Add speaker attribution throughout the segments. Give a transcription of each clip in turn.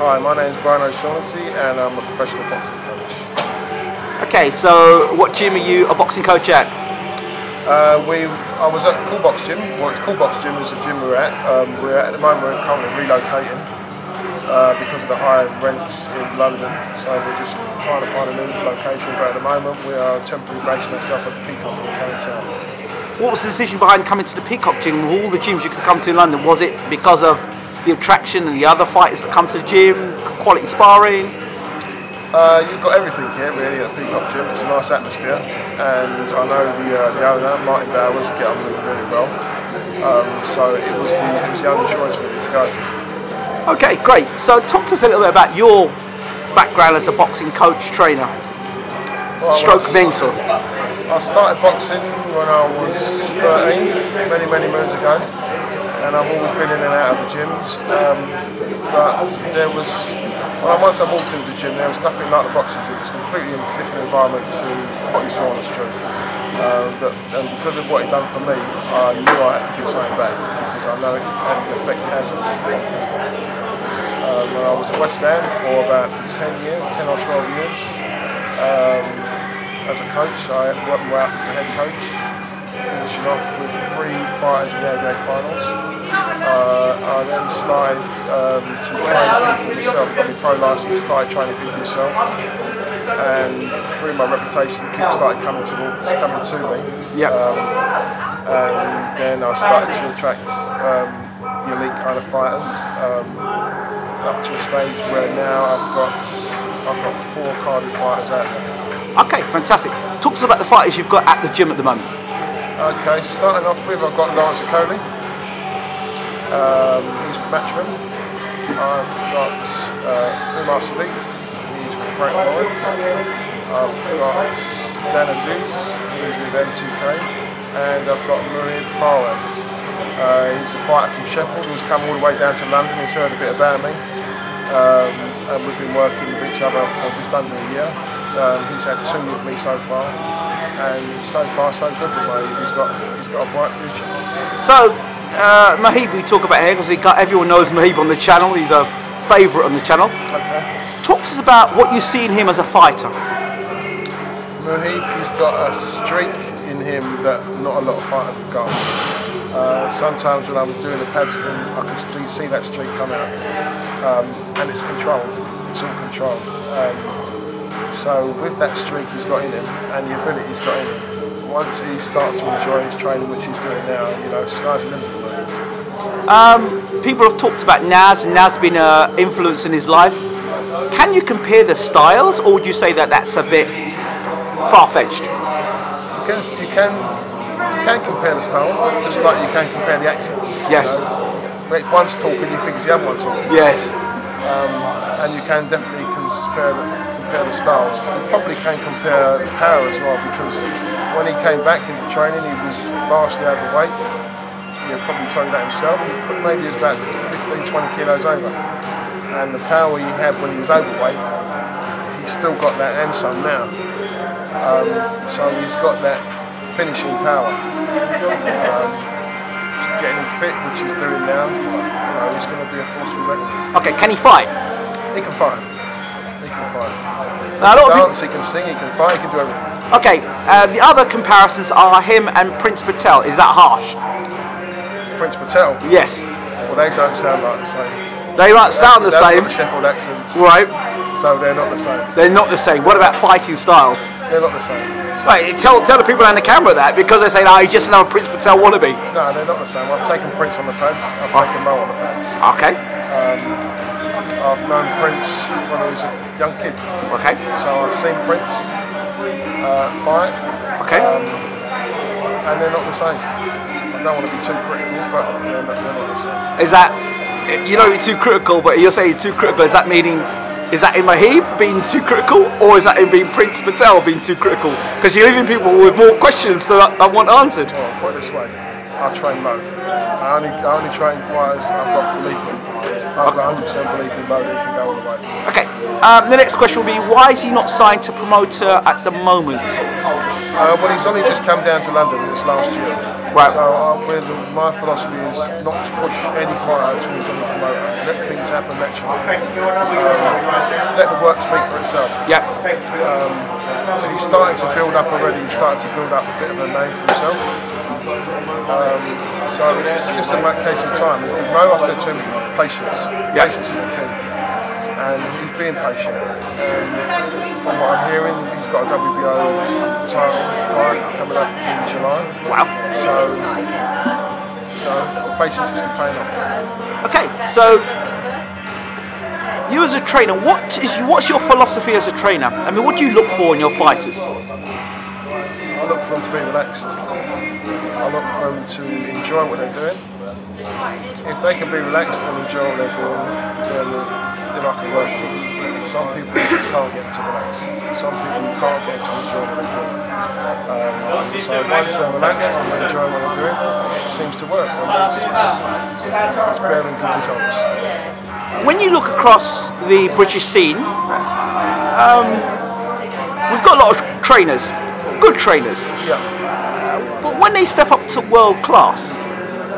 Speaker 1: Hi, my name is Shaunessy and I'm a professional boxing coach.
Speaker 2: Okay, so what gym are you a boxing coach at?
Speaker 1: I was at Cool Box Gym. Well, it's Cool Box Gym is the gym we're at. At the moment we're currently relocating because of the high rents in London. So we're just trying to find a new location. But at the moment we are temporarily basing ourselves at the Peacock in Town.
Speaker 2: What was the decision behind coming to the Peacock Gym? All the gyms you could come to in London, was it because of the attraction and the other fighters that come to the gym, quality sparring?
Speaker 1: You've got everything here really at the Peacock Gym. It's a nice atmosphere, and I know the owner, Martin Bowers, get on with it really well. So it was the only choice really to go.
Speaker 2: Okay, great. So talk to us a little bit about your background as a boxing coach, trainer, stroke mentor.
Speaker 1: I started boxing when I was 13, many moons ago. And I've always been in and out of the gyms, but once I walked into the gym, there was nothing like the boxing gym. It's a completely different environment to what you saw on the street. And because of what he'd done for me, I knew I had to give something back because I know it had an effect it has on people. When I was at West Ham for about 10 or 12 years, as a coach, I worked my way up as a head coach, finishing off with 3 fighters in the ABA finals. I then started to train people myself, got my pro license, started training people myself, and through my reputation people started coming to me.
Speaker 2: Yep.
Speaker 1: And then I started to attract the elite kind of fighters, up to a stage where now I've got 4 Cardiff fighters out there.
Speaker 2: Okay, fantastic. Talk to us about the fighters you've got at the gym at the moment.
Speaker 1: Okay, starting off with, I've got Lance Coley. He's with Matchman. I've got Umar Sadiq. He's with Frank Lawrence. I've got Dan Aziz. He's with M2K. And I've got Muheeb. He's a fighter from Sheffield who's come all the way down to London. He's heard a bit about me. And we've been working with each other for just under a year. He's had 2 with me so far. And so far so good with Muheeb. He's got a bright future.
Speaker 2: So, Muheeb, we talk about here because everyone knows Muheeb on the channel. He's a favourite on the channel. Okay. Talk to us about what you see in him as a fighter.
Speaker 1: Muheeb, he's got a streak in him that not a lot of fighters have got. Sometimes when I'm doing the pads with him, I can see that streak come out, and it's controlled. It's all controlled. So with that streak he's got in him and the ability he's got in him, once he starts to enjoy his training, which he's doing now, sky's the limit for him.
Speaker 2: People have talked about Naz, and Naz has been an influence in his life. Can you compare the styles, or would you say that that's a bit far-fetched?
Speaker 1: You can compare the styles, just like you can compare the accents.
Speaker 2: Yes.
Speaker 1: One's talking, you think it's the other one talking.
Speaker 2: Yes.
Speaker 1: And you can definitely compare the styles. You probably can compare the power as well, because when he came back into training he was vastly overweight. He'll probably tell you that himself. Maybe he was about 15-20 kilos over. And the power he had when he was overweight, he's still got that and some now. So he's got that finishing power. Getting him fit, which he's doing now, he's going to be a force to be reckoned with.
Speaker 2: Okay, can he fight?
Speaker 1: He can fight. He can fight.
Speaker 2: Now,
Speaker 1: He can dance, he can sing, he can fight, he can do everything.
Speaker 2: Okay, the other comparisons are him and Prince Patel. Is that harsh?
Speaker 1: Prince Patel?
Speaker 2: Yes.
Speaker 1: Well, they don't sound like the same.
Speaker 2: They might sound the same.
Speaker 1: They've got Sheffield accents.
Speaker 2: Right.
Speaker 1: So they're not the same.
Speaker 2: They're not the same. What about fighting styles?
Speaker 1: They're not the same.
Speaker 2: Right, tell the people on the camera that, because they say, no, he's just another Prince Patel wannabe.
Speaker 1: No, they're not the same. I've taken Prince on the pads, I've taken Mo on the pads.
Speaker 2: Okay.
Speaker 1: I've known Prince when I was a young kid.
Speaker 2: Okay.
Speaker 1: So I've seen Prince fight.
Speaker 2: Okay.
Speaker 1: And they're not the same. I don't want to be too critical, but they're not the same.
Speaker 2: Is that, you don't be too critical, but you're saying too critical, is that meaning, is that in Muheeb being too critical, or is that in being Prince Patel being too critical? Because you're leaving people with more questions that I want answered.
Speaker 1: Well, put it this way, I train Mo. I only train fighters I've got belief in. I've got 100% belief in Mo that he can go all the way.
Speaker 2: Okay, the next question will be, why is he not signed to promoter at the moment?
Speaker 1: Well, he's only just come down to London this last year.
Speaker 2: Right.
Speaker 1: So my philosophy is not to push any fighter towards any promoter. let things happen naturally. Let the work speak for itself.
Speaker 2: Yeah.
Speaker 1: He's starting to build up already. He's starting to build up a bit of a name for himself. So it's just a case of time. With Mo, I said to him, patience.
Speaker 2: Yeah.
Speaker 1: Patience is the key. And he's being patient. From what I'm hearing, he's got a WBO title fight coming up in July.
Speaker 2: Wow.
Speaker 1: So patience is paying off.
Speaker 2: Okay, so you as a trainer, what's your philosophy as a trainer? I mean, what do you look for in your fighters?
Speaker 1: I look for them to be relaxed. I look for them to enjoy what they're doing. If they can be relaxed and enjoy what they're doing, then I can work with them. Some people just can't get to relax. Some people can't get to enjoy what they're doing. So once they're relaxed and enjoy what they're doing, it seems to work. And it's bearing good results.
Speaker 2: When you look across the British scene, we've got a lot of trainers, good trainers.
Speaker 1: Yeah.
Speaker 2: But when they step up to world class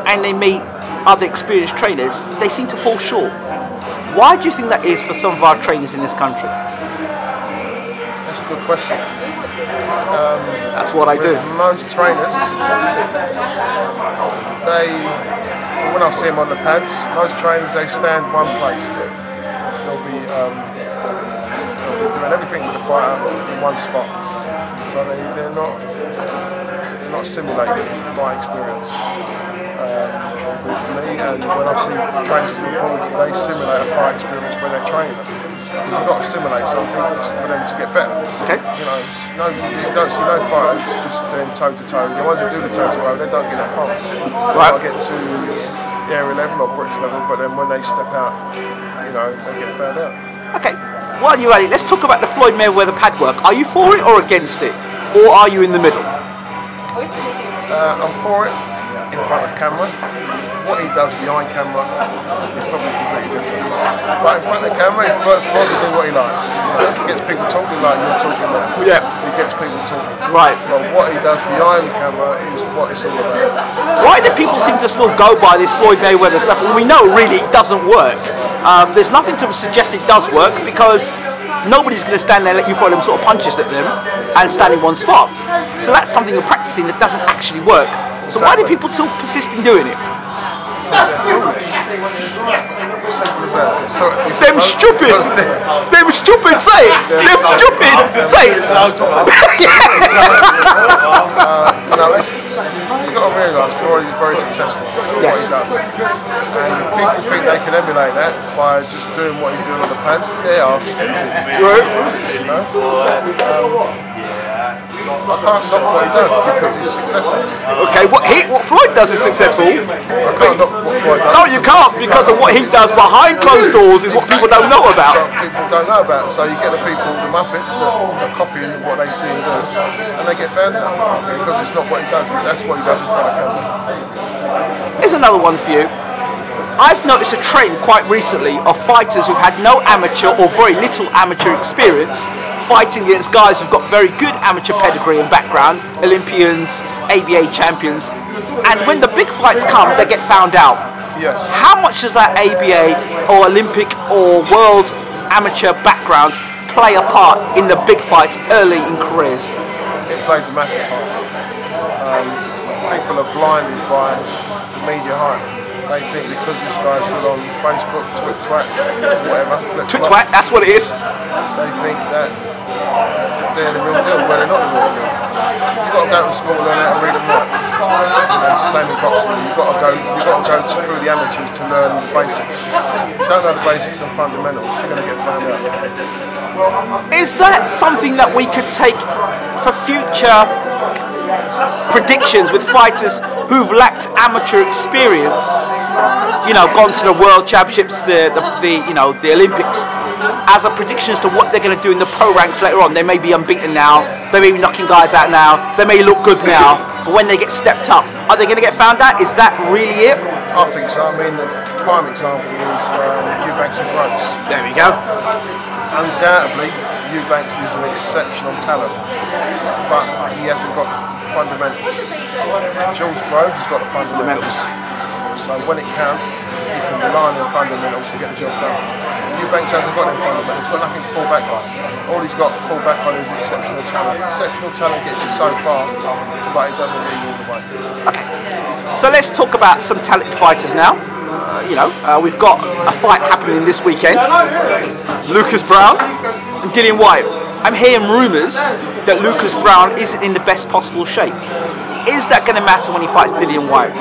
Speaker 2: and they meet other experienced trainers, they seem to fall short. Why do you think that is for some of our trainers in this country?
Speaker 1: That's a good question.
Speaker 2: That's what I do.
Speaker 1: Most trainers, when I see them on the pads, most trainers, they stand one place. They'll be doing everything with the fighter in one spot. So they're not simulating fight experience. With me, and when I see trainers from abroad, they simulate a fight experience when they're training them. You've got to simulate something for them to get better.
Speaker 2: Okay.
Speaker 1: You know, you don't see no fighters just doing toe to toe. The ones who do the toe to toe, they don't get that far.
Speaker 2: Right.
Speaker 1: They get to the area level or British level, but then when they step out, they get found out.
Speaker 2: Okay. While you're at it, let's talk about the Floyd Mayweather pad work. Are you for it or against it, or are you in the middle?
Speaker 1: I'm for it in front of camera. What he does behind camera is probably completely different. But in front of the camera, Floyd will do what he likes. He gets people talking like you're talking now.
Speaker 2: Yeah.
Speaker 1: He gets people talking.
Speaker 2: Right.
Speaker 1: But what he does behind the camera is what it's all about.
Speaker 2: Why do people seem to still go by this Floyd Mayweather stuff? Well, we know really it doesn't work. There's nothing to suggest it does work because nobody's going to stand there and let you throw them sort of punches at them and stand in one spot. So that's something you're practicing that doesn't actually work. So why do people still persist in doing it?
Speaker 1: Simple as that.
Speaker 2: Them stupid! Them stupid, say it! Them stupid, say it!
Speaker 1: You've got to realise Floyd is very successful at what he does. And if people think they can emulate that by just doing what he's doing on the pads, they are stupid. I can't knock what he does because he's successful.
Speaker 2: Okay, what Floyd does is successful.
Speaker 1: I can't knock what Floyd does.
Speaker 2: No, you can't, because of what he does behind closed doors is what people don't know about.
Speaker 1: People don't know about. So you get the people, the Muppets, that are copying what they see him do, and they get found out because it's not what he does. That's what he does in front of camera.
Speaker 2: Here's another one for you. I've noticed a trend quite recently of fighters who've had no amateur or very little amateur experience fighting against guys who've got very good amateur pedigree and background, Olympians, ABA champions, and when the big fights come, they get found out.
Speaker 1: Yes.
Speaker 2: How much does that ABA or Olympic or world amateur background play a part in the big fights early in careers?
Speaker 1: It plays a massive part. People are blinded by media hype. They think because this guy's good on Facebook, Twit, whatever,
Speaker 2: Twit, that's what it is.
Speaker 1: They think that they're the real deal, well they're not the real deal. You've got to go to school and learn how to read and write. It's the same in boxing. You've got to go through the amateurs to learn the basics. If you don't know the basics and fundamentals, you're going to get found out.
Speaker 2: Is that something that we could take for future predictions with fighters who've lacked amateur experience? Gone to the World Championships, the Olympics, as a prediction as to what they're going to do in the pro ranks later on. They may be unbeaten now, they may be knocking guys out now, they may look good now, but when they get stepped up, are they going to get found out? Is that really it?
Speaker 1: I think so. I mean, the prime example is Eubanks and Gross.
Speaker 2: There we go.
Speaker 1: Undoubtedly, Eubanks is an exceptional talent, but he hasn't got fundamentals. Jules Groves has got the fundamentals. So when it counts, you can rely on the fundamentals to get the job done. Eubanks hasn't got them fundamentals, he's got nothing to fall back on. All he's got to fall back on is exceptional talent. Exceptional talent gets you so far, but it doesn't get you all the way.
Speaker 2: Okay. So let's talk about some talented fighters now. We've got a fight happening this weekend. Lucas Brown and Dillian Whyte. I'm hearing rumours that Lucas Brown isn't in the best possible shape. Is that going to matter when he fights Dillian Whyte?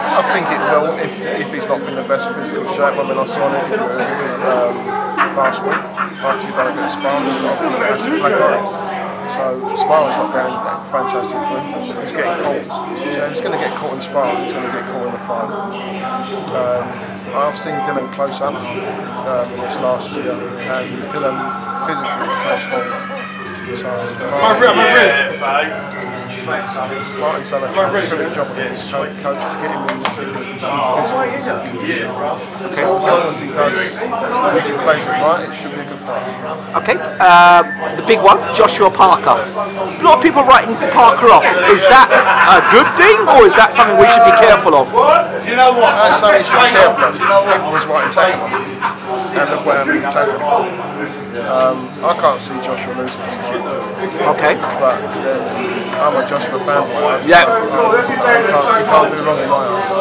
Speaker 1: I think it will if he's not in the best physical shape. I mean, I saw an interview last week after he done a bit of sparring. So sparring's not going fantastic for him. He's getting caught. So he's going to get caught in sparring. He's going to get caught in the fight. I've seen Dillian close up in this last year, and Dillian physically is transformed. So, Martin's done a terrific job with his coach to get him in physical condition. Okay. So as long as he does, as long as he plays it right, it should be a good fight.
Speaker 2: Okay, the big one, Joshua Parker. A lot of people writing Parker off. Is that a good thing, or is that something we should be careful of?
Speaker 1: Do you know what? That's something you should be careful of. People was writing taking off. And look where I'm being taken off. I can't see Joshua losing this fight.
Speaker 2: Okay.
Speaker 1: But I'm a Joshua fanboy.
Speaker 2: Yeah.
Speaker 1: You can't do wrong in my eyes.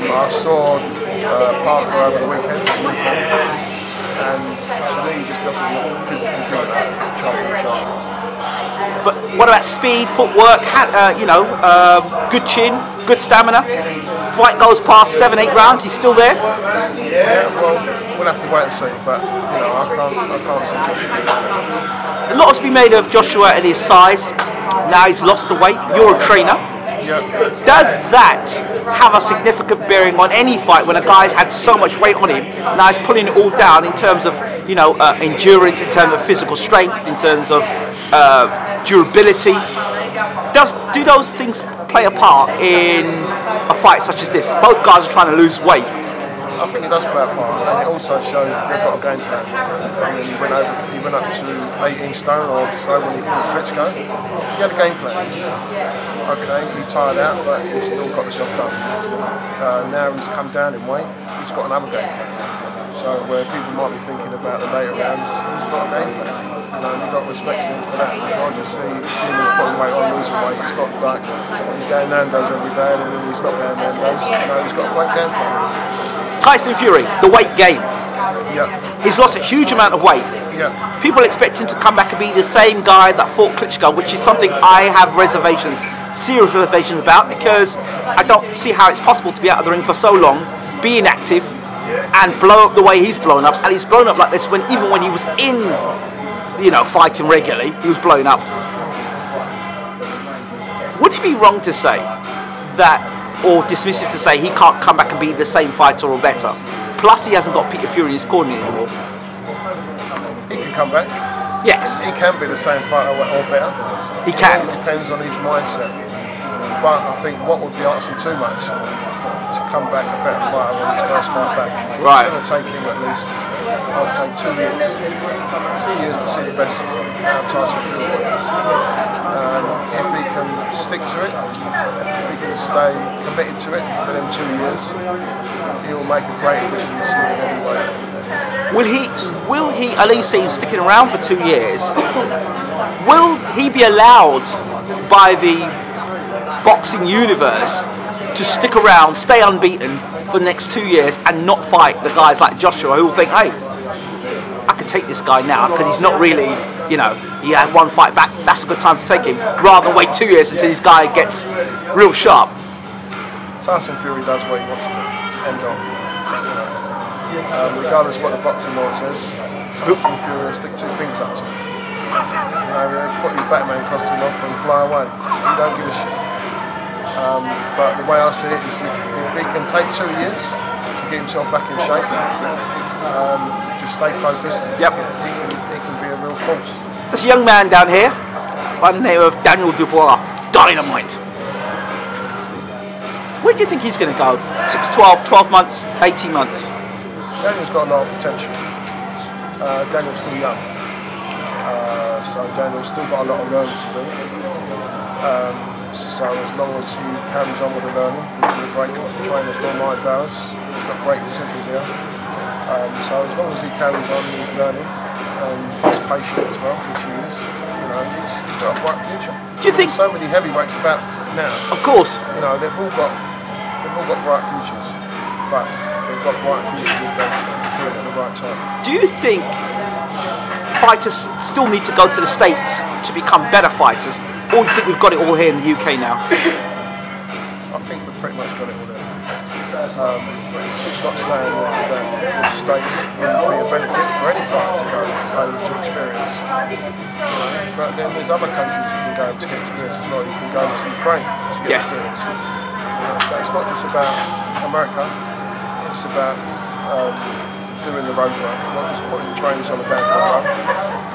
Speaker 1: I saw Parker over the weekend, and to me, he just doesn't look physically good enough to try with Joshua.
Speaker 2: But what about speed, footwork, good chin, good stamina? Fight goes past 7-8 rounds, he's still there?
Speaker 1: Yeah, well, we'll have to wait and see, but I can't see Joshua.
Speaker 2: A lot has been made of Joshua and his size. Now he's lost the weight. You're a trainer.
Speaker 1: Yeah.
Speaker 2: Does that have a significant bearing on any fight when a guy's had so much weight on him? Now he's pulling it all down in terms of endurance, in terms of physical strength, in terms of durability. Do those things play a part in a fight such as this? Both guys are trying to lose weight.
Speaker 1: I think it does play a part, and it also shows they've got a game plan. I mean, he went up to 18 stone or so when he fought Klitschko. He had a game plan. Okay, he tired out, but he's still got the job done. Now he's come down in weight, he's got another game plan. So where people might be thinking about the later rounds, he's got a game plan. You've got to respect him for that. You can't just see him putting weight on, losing weight. He's got he's going Nando's every day, and then he's not going Nando's. He's got a great game plan.
Speaker 2: Tyson Fury, the weight game.
Speaker 1: Yeah.
Speaker 2: He's lost a huge amount of weight.
Speaker 1: Yeah.
Speaker 2: People expect him to come back and be the same guy that fought Klitschko, which is something I have serious reservations about, because I don't see how it's possible to be out of the ring for so long, be inactive, and blow up the way he's blown up. And he's blown up like this even when he was in, fighting regularly, he was blowing up. Would it be wrong to say that, or dismissive to say, he can't come back and be the same fighter or better? Plus, he hasn't got Peter Fury in his corner anymore.
Speaker 1: He can come back.
Speaker 2: Yes.
Speaker 1: He can be the same fighter or better.
Speaker 2: He can.
Speaker 1: It depends on his mindset. But I think what would be asking too much to come back a better fighter than his first fight back.
Speaker 2: Right.
Speaker 1: It's going to take him at least, I would say, 2 years. 2 years to see the best out of Tyson Fury. If he can stick to it, if he can stay committed to it for them 2 years, he will make a great addition to the heavyweight.
Speaker 2: Will he, at least see him sticking around for 2 years, will he be allowed by the boxing universe to stick around, stay unbeaten for the next 2 years and not fight the guys like Joshua who will think, hey, I could take this guy now because he's not really, he had one fight back, that's a good time to take him, rather than wait 2 years until this guy gets real sharp?
Speaker 1: Tyson Fury does what he wants to do, end of. Regardless of what the boxing law says, Tyson Fury will stick 2 fingers up to him. Put his Batman costume off and fly away. He don't give a shit. But the way I see it is if he can take 2 years to get himself back in shape, just stay focused,
Speaker 2: yep.
Speaker 1: he can be a real force.
Speaker 2: There's a young man down here by the name of Daniel Dubois, Dynamite. Where do you think he's going to go? 6, 12 months, 18 months?
Speaker 1: Daniel's got a lot of potential. Daniel's still young. So Daniel's still got a lot of learning to do. So as long as he carries on with the learning, which is a great trainers for my hours, we've got great facilities here. So as long as he carries on with his learning, he's patient as well, which he is, you know, he's got a bright future.
Speaker 2: Do you think
Speaker 1: so many heavyweights about now?
Speaker 2: Of course.
Speaker 1: You know, they've all got bright futures, but they've got bright futures if they do it at the right time.
Speaker 2: Do you think fighters still need to go to the States to become better fighters, or do you think we've got it all here in the UK now?
Speaker 1: I think we've pretty much got it all there. It's not saying that the States would be a benefit for any fighter to go over to experience. But then there's other countries you can go to get experience as well. You can go to Ukraine to get experience. So it's not just about America, it's about doing the road work, not just putting trainers on the back of the road.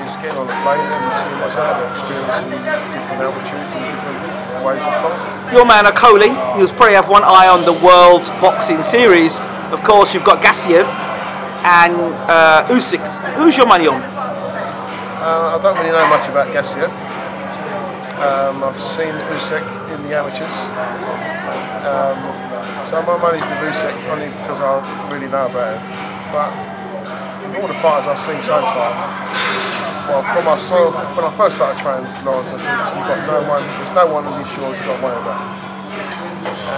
Speaker 1: It's getting on the plane and seeing what's out there, experiencing different altitudes and different ways of fighting.
Speaker 2: Your man Okoli, you'll probably have one eye on the World Boxing Series. Of course, you've got Gassiev and Usyk. Who's your money on?
Speaker 1: I don't really know much about Gassiev. I've seen Usyk in the amateurs. So my money's with Usyk only because I really know about him. But with all the fighters I've seen so far, well, when I first started training Lawrence, I said, there's no one on these shores you've got to worry about.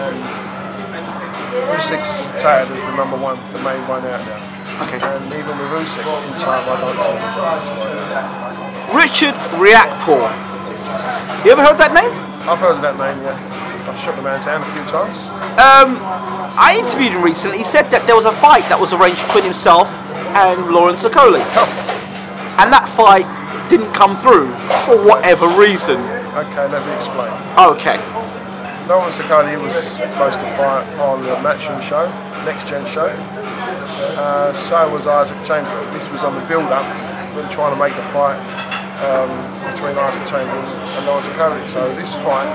Speaker 1: And Usyk's touted as the number one, the main one out there.
Speaker 2: Okay.
Speaker 1: And even with Usyk in time, I don't see him to worry about.
Speaker 2: Richard Riakporhe. You ever heard that name?
Speaker 1: I've heard of that name, yeah. I've shook the man's hand a few times.
Speaker 2: I interviewed him recently. He said that there was a fight that was arranged between himself and Lawrence Okoli. And that fight didn't come through for whatever reason.
Speaker 1: Okay, let me explain.
Speaker 2: Okay.
Speaker 1: Lawrence Okoli was supposed to fight on the Matchroom show, Next Gen show. So was Isaac Chamberlain. This was on the build-up, when trying to make the fight between Isaac Chamberlain and Lawrence Okoli. So this fight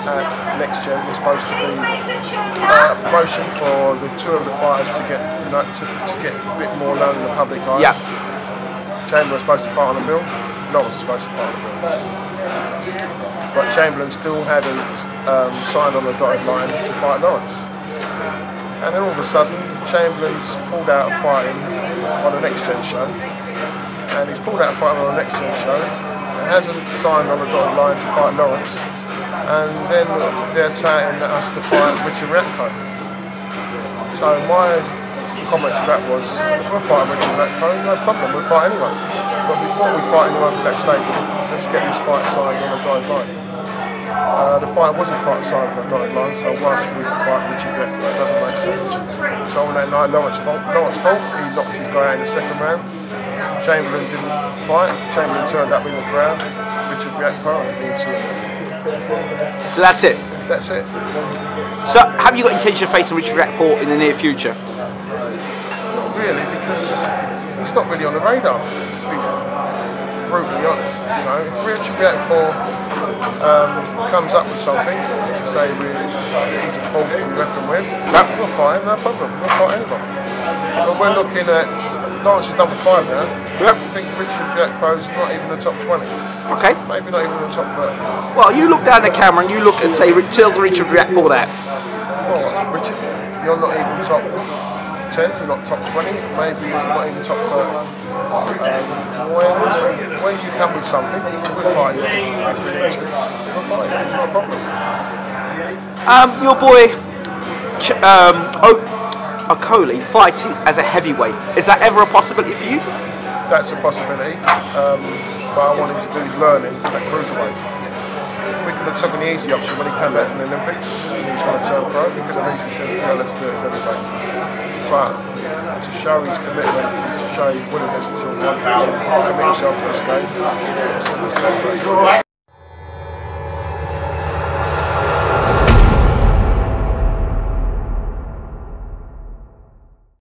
Speaker 1: at Next Gen was supposed to be a promotion for the two of the fighters to get, to get a bit more known in the public eye.
Speaker 2: Yeah.
Speaker 1: Chamberlain was supposed to fight on the bill. Lawrence was supposed to fight on the bill. But Chamberlain still hadn't signed on the dotted line to fight Lawrence. And then all of a sudden, Chamberlain's pulled out of fighting on the Next Gen show. And he's pulled out of fighting on the Next Gen show and hasn't signed on the dotted line to fight Lawrence. And then they're touting us to fight Richard Riakporhe. So my comment to that was, if we're fighting Richard Riakporhe, no problem, we'll fight anyway. But before we fight anyone from that stadium, let's get this fight signed on the dotted line. The fight wasn't signed on the dotted line, so why should we fight Richard Riakporhe? It doesn't make sense. So on that night, Lawrence fault, he knocked his guy out in the second round. Chamberlain didn't fight, Chamberlain turned up in the ground, Richard Riakporhe didn't see him.
Speaker 2: So that's it?
Speaker 1: That's it.
Speaker 2: So have you got intention of facing Richard Riakporhe in the near future?
Speaker 1: Not really, because he's not really on the radar, to be brutally honest. You know, if Richard Riakporhe comes up with something to say he's a force to be reckoned with, we'll fight him, no problem, we'll fight anyone. But we're looking at, Lawrence is number 5 now.
Speaker 2: Yep.
Speaker 1: I think Richard Riakporhe's not even in the top 20.
Speaker 2: Okay.
Speaker 1: Maybe not even in the top 30.
Speaker 2: Well, you look down the camera and you look and say, tell Richard Riakporhe that.
Speaker 1: Well, Richard, you're not even top 10, you're not top 20, maybe you're not even top 30. When you come with something, we'll fight you. We'll fight you, it's not a problem.
Speaker 2: Your boy Okoli fighting as a heavyweight, is that ever a possibility for you?
Speaker 1: That's a possibility, but I want him to do his learning at cruiserweight. We could have taken the easy option when he came back from the Olympics and he was going to turn pro. We could have easily said, yeah, let's do it as heavyweight. But to show his commitment, to show his willingness to commit himself to this game, so let's do it.